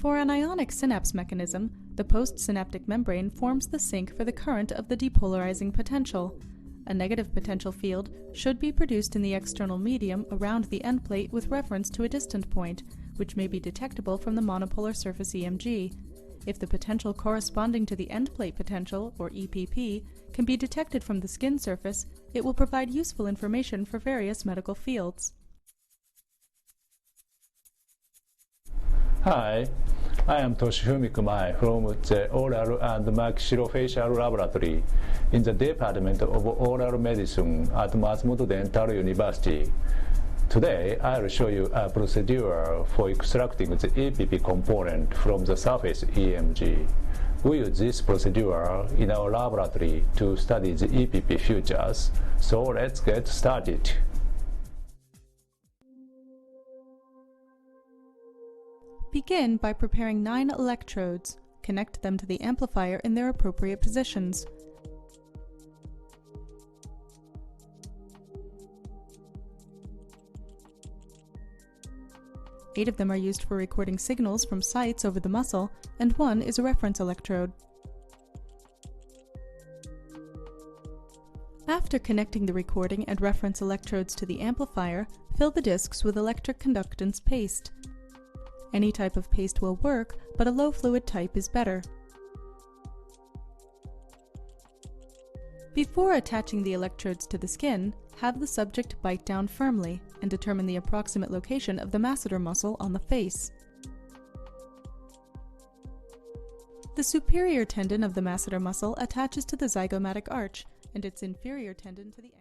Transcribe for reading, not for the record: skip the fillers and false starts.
For an ionic synapse mechanism, the postsynaptic membrane forms the sink for the current of the depolarizing potential. A negative potential field should be produced in the external medium around the endplate with reference to a distant point, which may be detectable from the monopolar surface EMG. If the potential corresponding to the endplate potential, or EPP, can be detected from the skin surface, it will provide useful information for various medical fields. Hi, I am Toshifumi Kumai from the Oral and Maxillofacial Laboratory in the Department of Oral Medicine at Matsumoto Dental University. Today, I'll show you a procedure for extracting the EPP component from the surface EMG. We use this procedure in our laboratory to study the EPP features, so let's get started. Begin by preparing 9 electrodes. Connect them to the amplifier in their appropriate positions. Eight of them are used for recording signals from sites over the muscle, and 1 is a reference electrode. After connecting the recording and reference electrodes to the amplifier, fill the discs with electric conductance paste. Any type of paste will work, but a low fluid type is better. Before attaching the electrodes to the skin, have the subject bite down firmly and determine the approximate location of the masseter muscle on the face. The superior tendon of the masseter muscle attaches to the zygomatic arch, and its inferior tendon to the ankle.